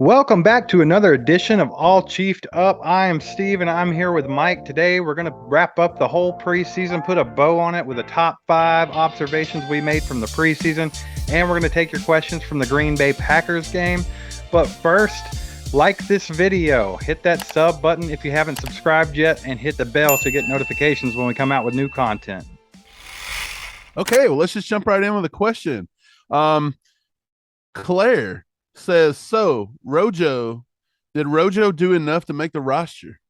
Welcome back to another edition of All Chiefed Up. I am Steve and I'm here with Mike. Today we're going to wrap up the whole preseason, put a bow on it with the top 5 observations we made from the preseason, and we're going to take your questions from the Green Bay Packers game. But first, like this video, hit that sub button if you haven't subscribed yet, and hit the bell to get notifications when we come out with new content. Okay, well, let's just jump right in with a question. Claire says, did Rojo do enough to make the roster?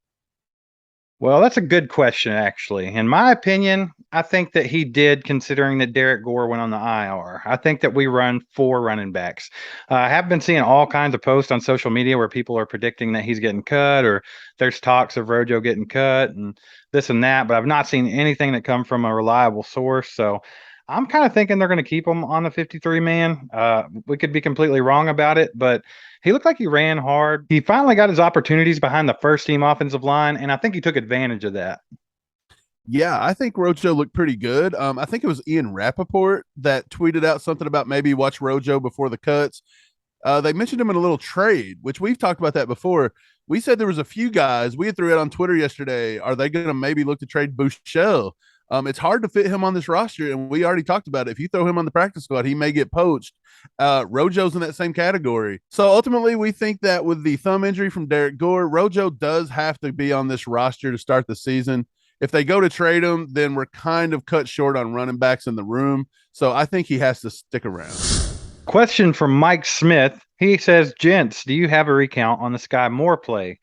Well, that's a good question, actually. In my opinion, I think that he did, considering that Derek Gore went on the IR. I think that we run 4 running backs. I have been seeing all kinds of posts on social media where people are predicting that he's getting cut, or there's talks of Rojo getting cut and this and that, but I've not seen anything that come from a reliable source. So I'm kind of thinking they're going to keep him on the 53 man. We could be completely wrong about it, but he looked like he ran hard. He finally got his opportunities behind the first team offensive line, and I think he took advantage of that. Yeah, I think Rojo looked pretty good. I think it was Ian Rappaport that tweeted out something about maybe watch Rojo before the cuts. They mentioned him in a little trade, which we've talked about that before. We said there was a few guys. We threw it on Twitter yesterday. Are they going to maybe look to trade Bouchel? It's hard to fit him on this roster, and we already talked about it. If you throw him on the practice squad, he may get poached. Rojo's in that same category. So ultimately, we think that with the thumb injury from Derek Gore, Rojo does have to be on this roster to start the season. If they go to trade him, then we're kind of cut short on running backs in the room. So I think he has to stick around. Question from Mike Smith. He says, Gents, do you have a recount on the Sky Moore play?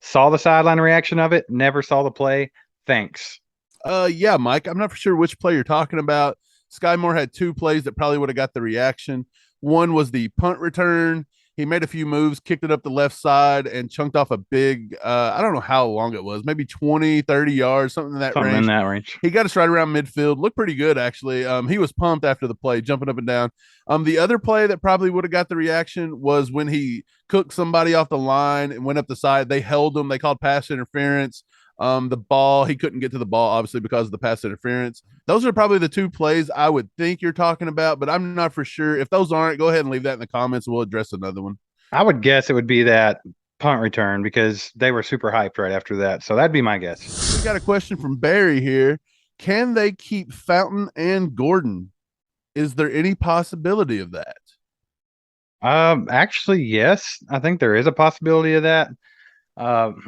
Saw the sideline reaction of it, never saw the play. Thanks. Yeah, Mike. I'm not for sure which play you're talking about. Sky Moore had 2 plays that probably would have got the reaction. One was the punt return. He made a few moves, kicked it up the left side, and chunked off a big, I don't know how long it was, maybe 20, 30 yards, something in that Something range. in that range. He got us right around midfield. Looked pretty good, actually. He was pumped after the play, jumping up and down. The other play that probably would have got the reaction was when he cooked somebody off the line and went up the side. They held him. They called pass interference. The ball, he couldn't get to the ball, obviously, because of the pass interference. Those are probably the 2 plays I would think you're talking about, but I'm not for sure. If those aren't, go ahead and leave that in the comments and we'll address another one. I would guess it would be that punt return because they were super hyped right after that. So that'd be my guess. We got a question from Barry here. Can they keep Fountain and Gordon? Is there any possibility of that? Actually, yes. I think there is a possibility of that.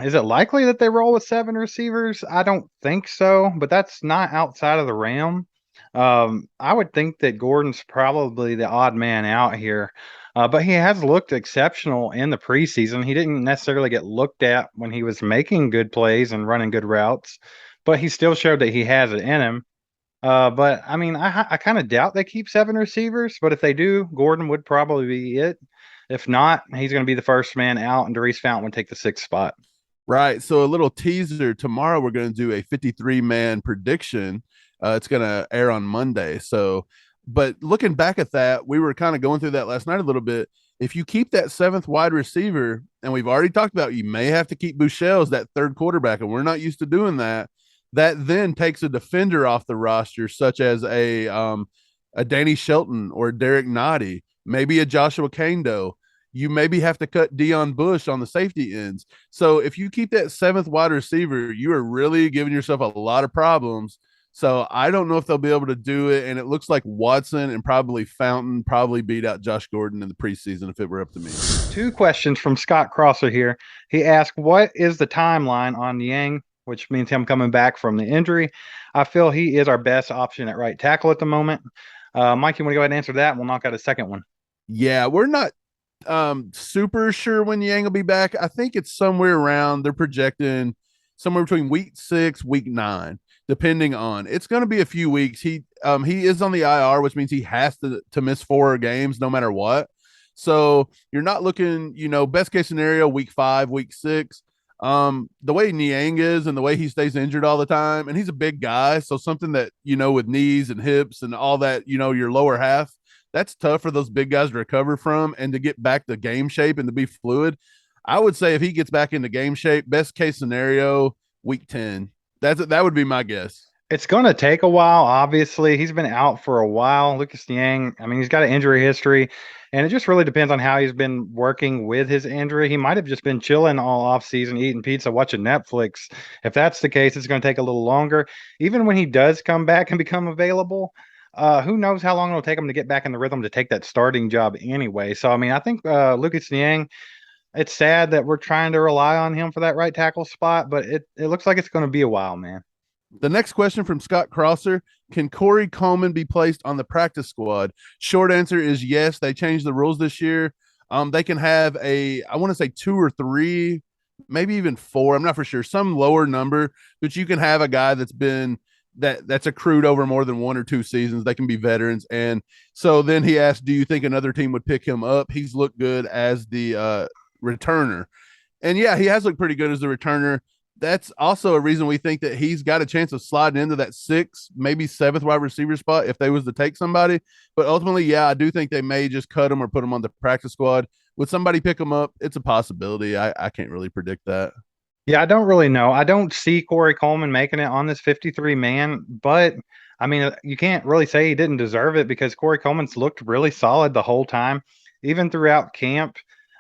Is it likely that they roll with 7 receivers? I don't think so, but that's not outside of the realm. I would think that Gordon's probably the odd man out here, but he has looked exceptional in the preseason. He didn't necessarily get looked at when he was making good plays and running good routes, but he still showed that he has it in him. But I mean, I kind of doubt they keep 7 receivers, but if they do, Gordon would probably be it. If not, he's going to be the first man out, and Darius Fountain would take the 6th spot. Right. So a little teaser. Tomorrow we're going to do a 53-man prediction. It's going to air on Monday. So, but looking back at that, we were kind of going through that last night a little bit. If you keep that 7th wide receiver, and we've already talked about, you may have to keep Bouchel as that 3rd quarterback, and we're not used to doing that. That then takes a defender off the roster, such as a Danny Shelton or Derek Nottie, maybe a Joshua Kando. You maybe have to cut Deion Bush on the safety ends. So if you keep that 7th wide receiver, you are really giving yourself a lot of problems. So I don't know if they'll be able to do it. And it looks like Watson and probably Fountain probably beat out Josh Gordon in the preseason if it were up to me. 2 questions from Scott Crosser here. He asked, what is the timeline on Yang, which means him coming back from the injury? I feel he is our best option at right tackle at the moment. Mike, you want to go ahead and answer that? We'll knock out a second one. Yeah, we're not super sure when Yang will be back. I think it's somewhere around, they're projecting somewhere between week 6, week 9, depending on, it's going to be a few weeks. He is on the IR, which means he has to miss 4 games no matter what. So you're not looking, best case scenario, week 5, week 6. The way Niang is and the way he stays injured all the time, and he's a big guy, so something that, with knees and hips and all that, your lower half, that's tough for those big guys to recover from and to get back to game shape and to be fluid. I would say if he gets back into game shape, best case scenario, week 10. That would be my guess. It's going to take a while, obviously. He's been out for a while. Lucas Niang, I mean, he's got an injury history. And it just really depends on how he's been working with his injury. He might have just been chilling all off season, eating pizza, watching Netflix. If that's the case, it's going to take a little longer. Even when he does come back and become available, who knows how long it'll take him to get back in the rhythm to take that starting job anyway. So, I mean, I think Lucas Niang, it's sad that we're trying to rely on him for that right tackle spot, but it looks like it's going to be a while, man. The next question from Scott Crosser: can Cory Coleman be placed on the practice squad? Short answer is yes. They changed the rules this year. They can have I want to say 2 or 3, maybe even 4. I'm not for sure. Some lower number, but you can have a guy that's accrued over more than 1 or 2 seasons. They can be veterans. And so then he asked, do you think another team would pick him up? He's looked good as the returner. And yeah, he has looked pretty good as the returner. That's also a reason we think that he's got a chance of sliding into that 6th, maybe 7th wide receiver spot if they was to take somebody. But ultimately, yeah, I do think they may just cut him or put him on the practice squad. Would somebody pick him up? It's a possibility. I can't really predict that. Yeah, I don't really know. I don't see Cory Coleman making it on this 53 man, but I mean, you can't really say he didn't deserve it because Cory Coleman's looked really solid the whole time, even throughout camp.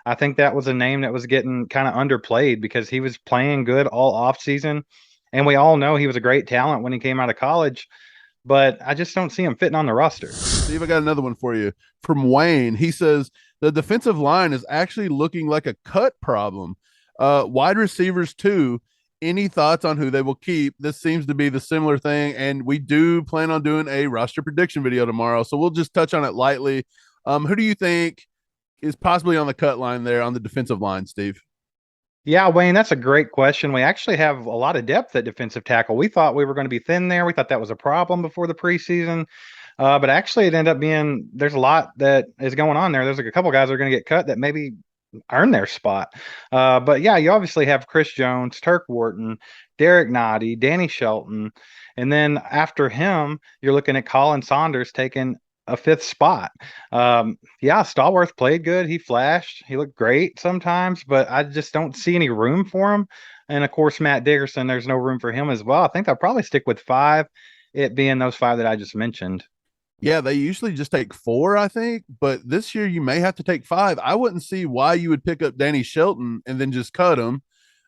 I think that was a name that was getting kind of underplayed because he was playing good all off season, and we all know he was a great talent when he came out of college, but I just don't see him fitting on the roster. Steve, I got another one for you from Wayne. He says the defensive line is actually looking like a cut problem. Wide receivers too. Any thoughts on who they will keep? This seems to be the similar thing, and we do plan on doing a roster prediction video tomorrow, so we'll just touch on it lightly. Who do you think is possibly on the cut line there on the defensive line, Steve? Yeah, Wayne, that's a great question. We actually have a lot of depth at defensive tackle. We thought we were going to be thin there. We thought that was a problem before the preseason. But actually, it ended up being there's a lot that is going on there. There's like a couple guys that are going to get cut that maybe earn their spot. But yeah, you obviously have Chris Jones, Turk Wharton, Derek Noddy, Danny Shelton. And then after him, you're looking at Colin Saunders taking a 5th spot. Yeah, Stallworth played good. He flashed. He looked great sometimes, but I just don't see any room for him. And of course, Matt Dickerson, there's no room for him as well. I think they'll probably stick with 5, it being those 5 that I just mentioned. Yeah, they usually just take 4, I think, but this year you may have to take 5. I wouldn't see why you would pick up Danny Shelton and then just cut him,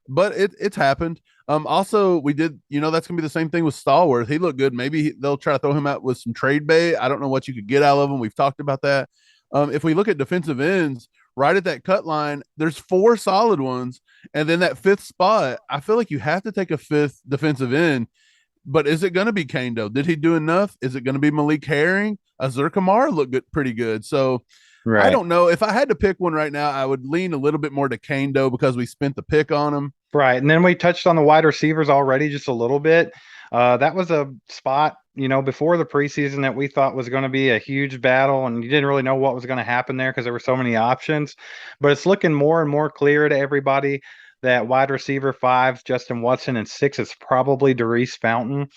but it's happened. Also, we did, that's gonna be the same thing with Stallworth. He looked good. Maybe they'll try to throw him out with some trade bait. I don't know what you could get out of him. We've talked about that. If we look at defensive ends, right at that cut line, there's 4 solid ones, and then that 5th spot, I feel like you have to take a 5th defensive end. But is it going to be Kando? Did he do enough? Is it going to be Malik Herring? Azur Kamara looked good, pretty good. So I Right. don't know. If I had to pick one right now, I would lean a little bit more to Kando because we spent the pick on him. Right. And then we touched on the wide receivers already just a little bit. That was a spot, before the preseason that we thought was going to be a huge battle, and you didn't really know what was going to happen there because there were so many options. But it's looking more and more clear to everybody that wide receiver 5, Justin Watson, and 6 is probably Darius Fountain.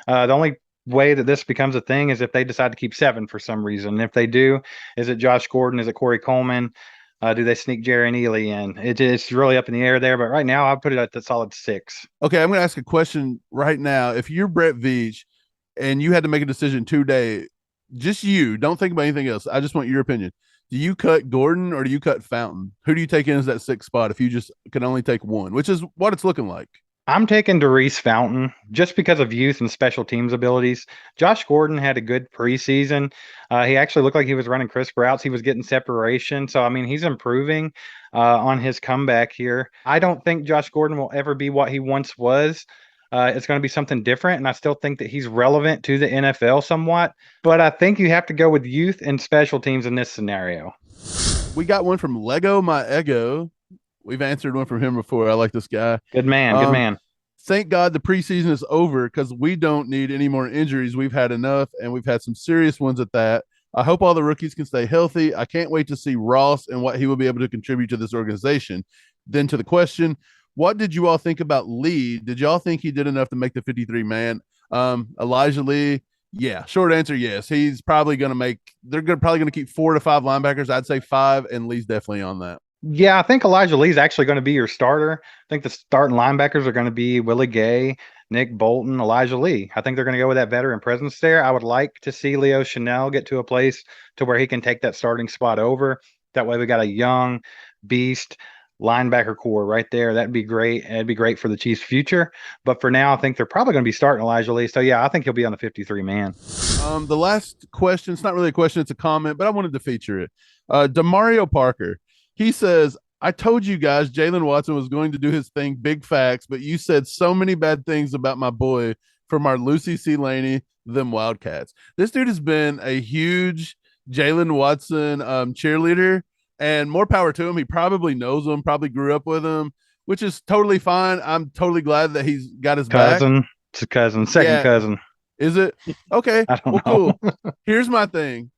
The only way that this becomes a thing is if they decide to keep 7 for some reason. And if they do, is it Josh Gordon? Is it Cory Coleman? Do they sneak Jerry Neely in? It's really up in the air there, but right now I'll put it at the solid 6. Okay, I'm going to ask a question right now. If you're Brett Veach and you had to make a decision today, just you, don't think about anything else. I just want your opinion. Do you cut Gordon or do you cut Fountain? Who do you take in as that 6th spot if you just can only take one, which is what it's looking like? I'm taking Darius Fountain just because of youth and special teams abilities. Josh Gordon had a good preseason. He actually looked like he was running crisp routes. He was getting separation. So, I mean, he's improving on his comeback here. I don't think Josh Gordon will ever be what he once was. It's going to be something different. And I still think that he's relevant to the NFL somewhat. But I think you have to go with youth and special teams in this scenario. We got one from Lego My Ego. We've answered one from him before. I like this guy. Good man. Good man. Thank God the preseason is over because we don't need any more injuries. We've had enough, and we've had some serious ones at that. I hope all the rookies can stay healthy. I can't wait to see Ross and what he will be able to contribute to this organization. Then to the question, what did you all think about Lee? Did y'all think he did enough to make the 53 man? Elijah Lee, yeah. Short answer, yes. He's probably going to make. Probably going to keep 4 to 5 linebackers. I'd say 5, and Lee's definitely on that. Yeah, I think Elijah Lee's actually going to be your starter. I think the starting linebackers are going to be Willie Gay, Nick Bolton, Elijah Lee. I think they're going to go with that veteran presence there. I would like to see Leo Chanel get to a place to where he can take that starting spot over. That way we got a young beast linebacker core right there. That'd be great. It'd be great for the Chiefs' future. But for now, I think they're probably going to be starting Elijah Lee. So yeah, I think he'll be on the 53 man. The last question, it's not really a question, it's a comment, but I wanted to feature it. Demario Parker, he says, I told you guys Jalen Watson was going to do his thing, big facts, but you said so many bad things about my boy from our Lucy C. Laney, them Wildcats. This dude has been a huge Jalen Watson cheerleader, and more power to him. He probably knows him, probably grew up with him, which is totally fine. I'm totally glad that he's got his back. Cousin, it's a cousin, second Yeah, cousin. is it? Okay. I Well, don't know. cool. Here's my thing.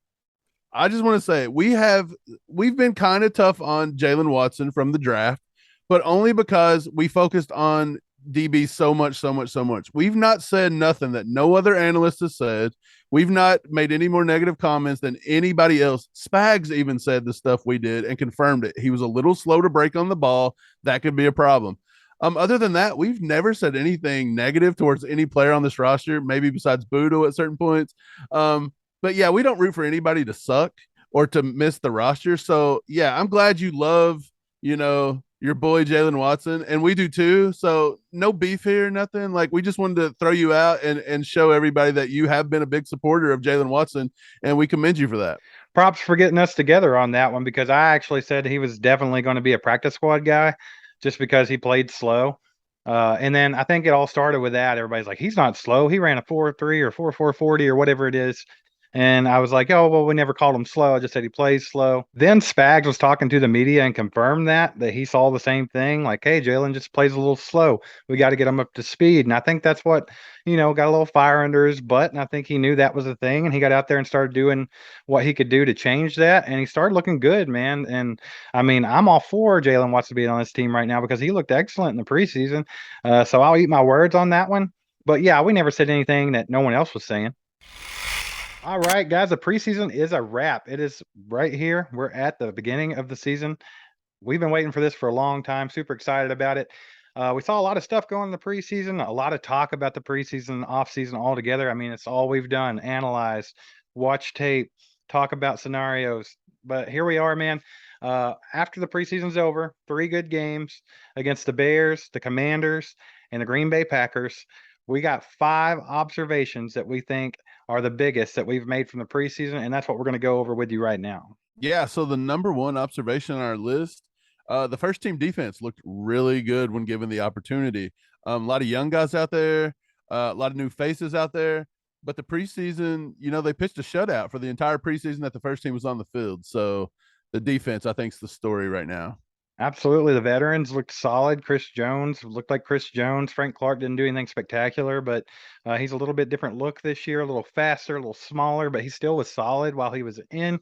I just want to say we've been kind of tough on Jalen Watson from the draft, but only because we focused on DB so much, so much, so much. We've not said nothing that no other analyst has said. We've not made any more negative comments than anybody else. Spags even said the stuff we did and confirmed it. He was a little slow to break on the ball. That could be a problem. Other than that, we've never said anything negative towards any player on this roster, maybe besides Budo at certain points. But yeah, we don't root for anybody to suck or to miss the roster. So yeah, I'm glad you love, your boy Jalen Watson, and we do too. So no beef here, nothing. Like we just wanted to throw you out and show everybody that you have been a big supporter of Jalen Watson, and we commend you for that. Props for getting us together on that one because I actually said he was definitely going to be a practice squad guy just because he played slow. And then I think it all started with that. Everybody's like, he's not slow. He ran a 4.3 or 4.440 or whatever it is. And I was like, oh, well, we never called him slow. I just said he plays slow. Then Spags was talking to the media and confirmed that he saw the same thing. Like, hey, Jalen just plays a little slow. We got to get him up to speed. And I think that's what, got a little fire under his butt. And I think he knew that was the thing. And he got out there and started doing what he could do to change that. And he started looking good, man. And I mean, I'm all for Jalen Watson being on this team right now because he looked excellent in the preseason. So I'll eat my words on that one. But yeah, we never said anything that no one else was saying. All right, guys, the preseason is a wrap. It is right here. We're at the beginning of the season. We've been waiting for this for a long time. Super excited about it. We saw a lot of stuff going in the preseason, a lot of talk about the preseason, off season altogether. I mean, it's all we've done: analyze, watch tape, talk about scenarios. But here we are, man. After the preseason's over, 3 good games against the Bears, the Commanders, and the Green Bay Packers. We got 5 observations that we think are the biggest that we've made from the preseason, and that's what we're going to go over with you right now. Yeah. So the number one observation on our list, the first team defense looked really good when given the opportunity. A lot of young guys out there, a lot of new faces out there. But the preseason, they pitched a shutout for the entire preseason that the first team was on the field. So the defense, I think, is the story right now. Absolutely. The veterans looked solid. Chris Jones looked like Chris Jones. Frank Clark didn't do anything spectacular, but he's a little bit different look this year, a little faster, a little smaller, but he still was solid while he was in.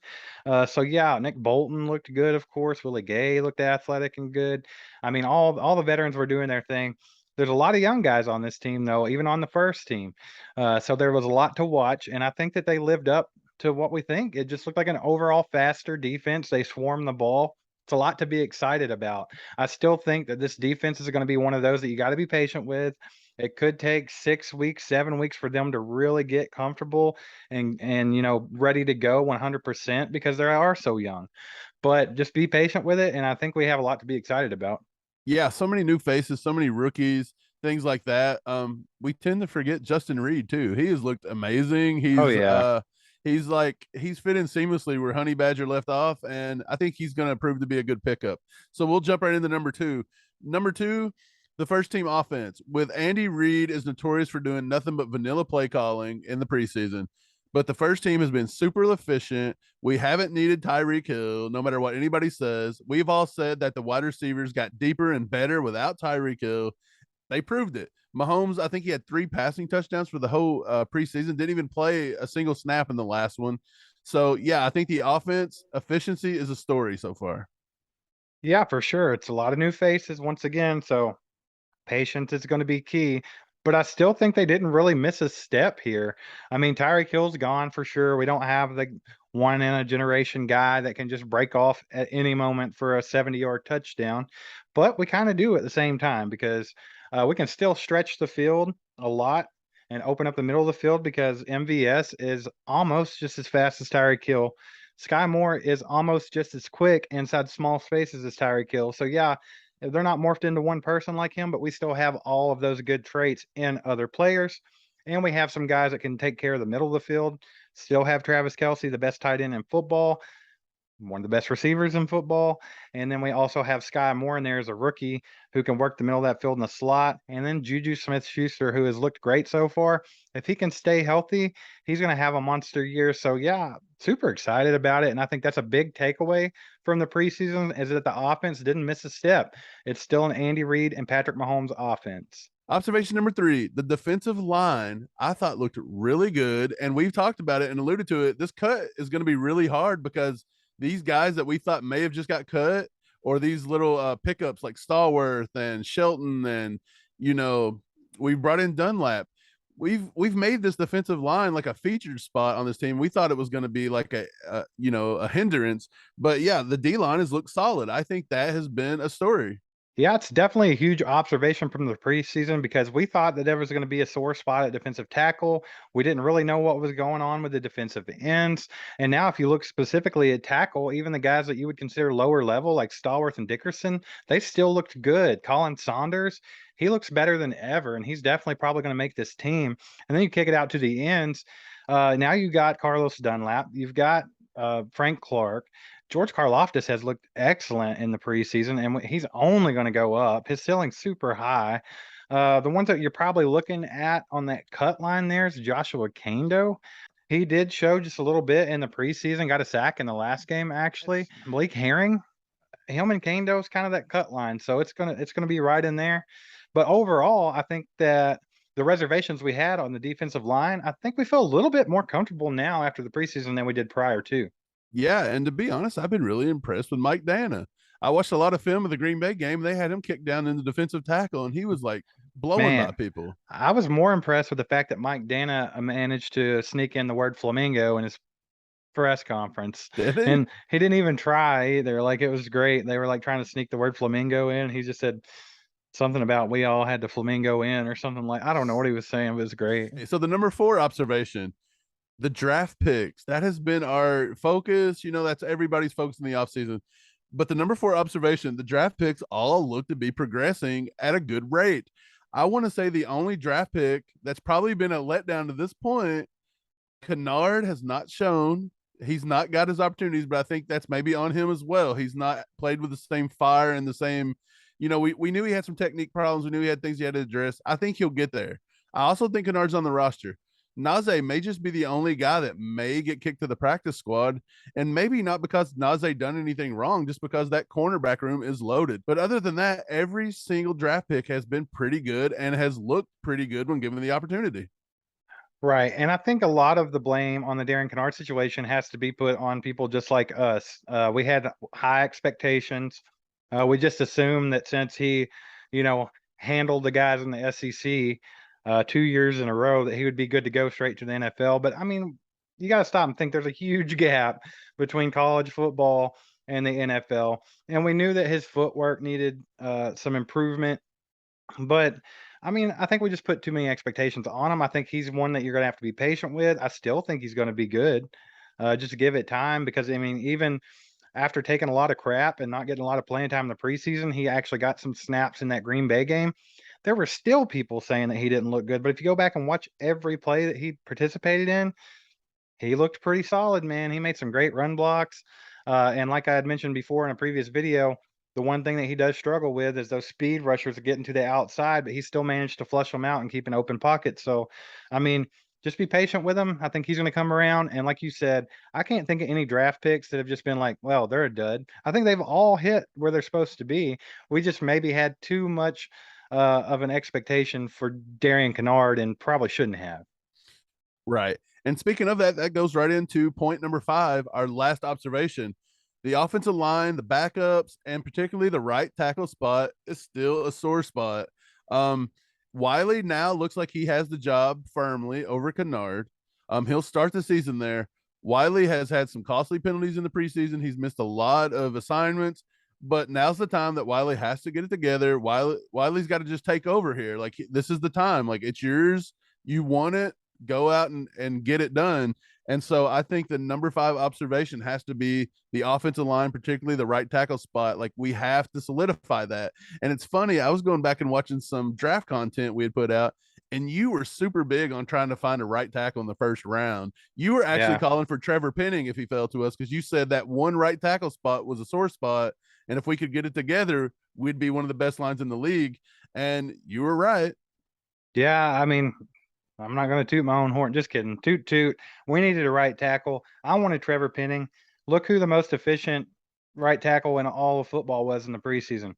So yeah, Nick Bolton looked good, of course. Willie Gay looked athletic and good. I mean, all the veterans were doing their thing. There's a lot of young guys on this team, though, even on the first team. So there was a lot to watch, and I think that they lived up to what we think. It just looked like an overall faster defense. They swarmed the ball. It's a lot to be excited about. I still think that this defense is going to be one of those that you got to be patient with. It could take 6 weeks, 7 weeks for them to really get comfortable and ready to go 100% because they are so young. But just be patient with it, and I think we have a lot to be excited about. Yeah, so many new faces, so many rookies, things like that. We tend to forget Justin Reed too. He has looked amazing. Oh yeah. He's fit in seamlessly where Honey Badger left off, and I think he's going to prove to be a good pickup. So we'll jump right into number two. Number two, the first team offense with Andy Reid is notorious for doing nothing but vanilla play calling in the preseason. But the first team has been super efficient. We haven't needed Tyreek Hill, no matter what anybody says. We've all said that the wide receivers got deeper and better without Tyreek Hill. They proved it. Mahomes, I think he had 3 passing touchdowns for the whole preseason. Didn't even play a single snap in the last one. So, yeah, I think the offense efficiency is a story so far. Yeah, for sure. It's a lot of new faces once again, so patience is going to be key. But I still think they didn't really miss a step here. I mean, Tyreek Hill's gone for sure. We don't have the one in a generation guy that can just break off at any moment for a 70-yard touchdown. But we kind of do at the same time because we can still stretch the field a lot and open up the middle of the field because MVS is almost just as fast as Tyreek Hill. Sky Moore is almost just as quick inside small spaces as Tyreek Hill. So yeah, they're not morphed into one person like him, but we still have all of those good traits in other players. And we have some guys that can take care of the middle of the field. Still have Travis Kelsey, the best tight end in football, one of the best receivers in football. And then we also have Sky Moore in there as a rookie who can work the middle of that field in the slot. And then Juju Smith Schuster, who has looked great so far. If he can stay healthy, he's going to have a monster year. So, yeah, super excited about it. And I think that's a big takeaway from the preseason is that the offense didn't miss a step. It's still an Andy Reid and Patrick Mahomes offense. Observation number 3, the defensive line I thought looked really good. And we've talked about it and alluded to it. This cut is going to be really hard because these guys that we thought may have just got cut, or these little pickups like Stallworth and Shelton, and we brought in Dunlap. We've made this defensive line like a featured spot on this team. We thought it was going to be like a hindrance, but yeah, the D line has looked solid. I think that has been a story. Yeah, it's definitely a huge observation from the preseason because we thought that there was going to be a sore spot at defensive tackle. We didn't really know what was going on with the defensive ends. And now, if you look specifically at tackle, even the guys that you would consider lower level, like Stallworth and Dickerson, they still looked good. Colin Saunders, he looks better than ever, and he's definitely probably going to make this team. And then you kick it out to the ends. Now you got Carlos Dunlap, you've got Frank Clark. George Karlaftis has looked excellent in the preseason, and he's only going to go up. His ceiling's super high. The ones that you're probably looking at on that cut line there is Joshua Kando. He did show just a little bit in the preseason, got a sack in the last game, actually. Blake Herring, him and Kando is kind of that cut line, so it's gonna be right in there. But overall, I think that the reservations we had on the defensive line, I think we feel a little bit more comfortable now after the preseason than we did prior to. Yeah, and to be honest, I've been really impressed with Mike Dana. I watched a lot of film of the Green Bay game. They had him kicked down in the defensive tackle, and he was like blowing by Man, people. I was more impressed with the fact that Mike Dana managed to sneak in the word flamingo in his press conference. Did he? And he didn't even try either. Like, it was great. They were like trying to sneak the word flamingo in. He just said something about we all had to flamingo in or something like I don't know what he was saying, but it was great. So the number 4 observation, the draft picks, that has been our focus. That's everybody's focus in the offseason. But the number 4 observation, the draft picks all look to be progressing at a good rate. I want to say the only draft pick that's probably been a letdown to this point, Kennard has not shown. He's not got his opportunities, but I think that's maybe on him as well. He's not played with the same fire and the same, we knew he had some technique problems. We knew he had things he had to address. I think he'll get there. I also think Kennard's on the roster. Najee may just be the only guy that may get kicked to the practice squad, and maybe not because Najee done anything wrong, just because that cornerback room is loaded. But other than that, every single draft pick has been pretty good and has looked pretty good when given the opportunity. Right. And I think a lot of the blame on the Darren Kennard situation has to be put on people just like us. We had high expectations. We just assumed that since he, you know, handled the guys in the SEC 2 years in a row, that he would be good to go straight to the NFL. But I mean, you got to stop and think there's a huge gap between college football and the NFL. And we knew that his footwork needed some improvement. But I mean, I think we just put too many expectations on him. I think he's one that you're going to have to be patient with. I still think he's going to be good. Just give it time because I mean, even after taking a lot of crap and not getting a lot of playing time in the preseason, he actually got some snaps in that Green Bay game. There were still people saying that he didn't look good, but if you go back and watch every play that he participated in, he looked pretty solid, man. He made some great run blocks. And like I had mentioned before in a previous video, the one thing that he does struggle with is those speed rushers getting to the outside, but he still managed to flush them out and keep an open pocket. So, I mean, just be patient with him. I think he's going to come around. And like you said, I can't think of any draft picks that have just been like, well, they're a dud. I think they've all hit where they're supposed to be. We just maybe had too much of an expectation for Darian Kennard and probably shouldn't have. Right. And speaking of that, that goes right into point number 5, our last observation. The offensive line, the backups, and particularly the right tackle spot is still a sore spot. Wiley now looks like he has the job firmly over Kennard. He'll start the season there. Wiley has had some costly penalties in the preseason. He's missed a lot of assignments. but now's the time that Wiley has to get it together. Wiley's got to just take over here. Like, this is the time. Like, it's yours. You want it. Go out and get it done. And so I think the number 5 observation has to be the offensive line, particularly the right tackle spot. Like, we have to solidify that. And it's funny, I was going back and watching some draft content we had put out, and you were super big on trying to find a right tackle in the first round. You were actually calling for Trevor Penning if he fell to us, because you said that one right tackle spot was a sore spot. And if we could get it together, we'd be one of the best lines in the league. And you were right. Yeah, I mean, I'm not going to toot my own horn. Just kidding. Toot, toot. We needed a right tackle. I wanted Trevor Penning. Look who the most efficient right tackle in all of football was in the preseason.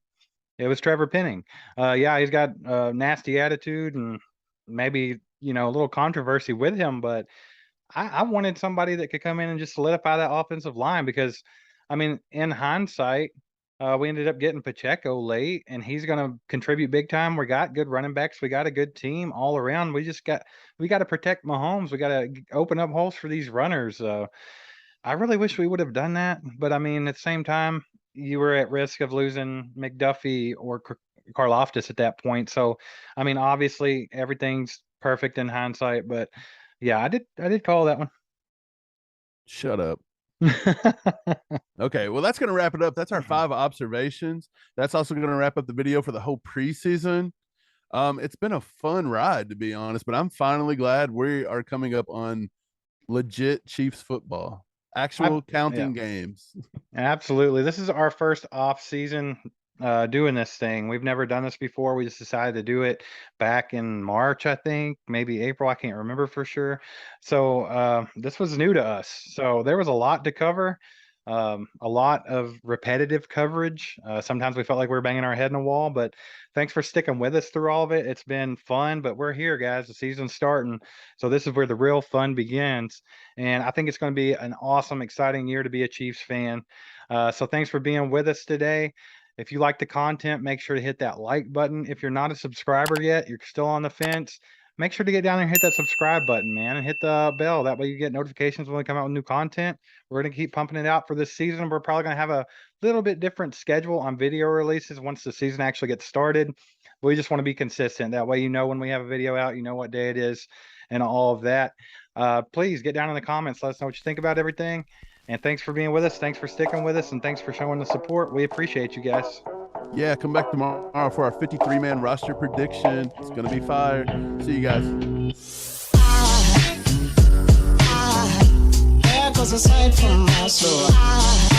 It was Trevor Penning. Yeah, he's got a nasty attitude and maybe, a little controversy with him, but I wanted somebody that could come in and just solidify that offensive line because, I mean, in hindsight, we ended up getting Pacheco late, and he's going to contribute big time. We got good running backs. We got a good team all around. We got to protect Mahomes. We got to open up holes for these runners. I really wish we would have done that, but I mean, at the same time, you were at risk of losing McDuffie or Karlaftis at that point. So, I mean, obviously everything's perfect in hindsight, but yeah, I did call that one. Shut up. Okay, well, that's going to wrap it up. That's our 5 observations. That's also going to wrap up the video for the whole preseason. It's been a fun ride, to be honest, but I'm finally glad we are coming up on legit Chiefs football, actual counting games. Absolutely. This is our first off season doing this thing. We've never done this before. We just decided to do it back in March, I think, maybe April. I can't remember for sure. So this was new to us. So there was a lot to cover. A lot of repetitive coverage. Sometimes we felt like we were banging our head in a wall, but thanks for sticking with us through all of it. It's been fun, but we're here, guys. The season's starting. So this is where the real fun begins. And I think it's going to be an awesome, exciting year to be a Chiefs fan. So thanks for being with us today. If you like the content, make sure to hit that like button. If you're not a subscriber yet, you're still on the fence, make sure to get down there and hit that subscribe button, man, and hit the bell. That way you get notifications when we come out with new content. We're going to keep pumping it out for this season. We're probably going to have a little bit different schedule on video releases once the season actually gets started. We just want to be consistent. That way, when we have a video out, you know what day it is and all of that. Please get down in the comments. Let us know what you think about everything. And thanks for being with us. Thanks for sticking with us. And thanks for showing the support. We appreciate you guys. Yeah, come back tomorrow for our 53-man roster prediction. It's going to be fire. See you guys. There goes a sight from my soul.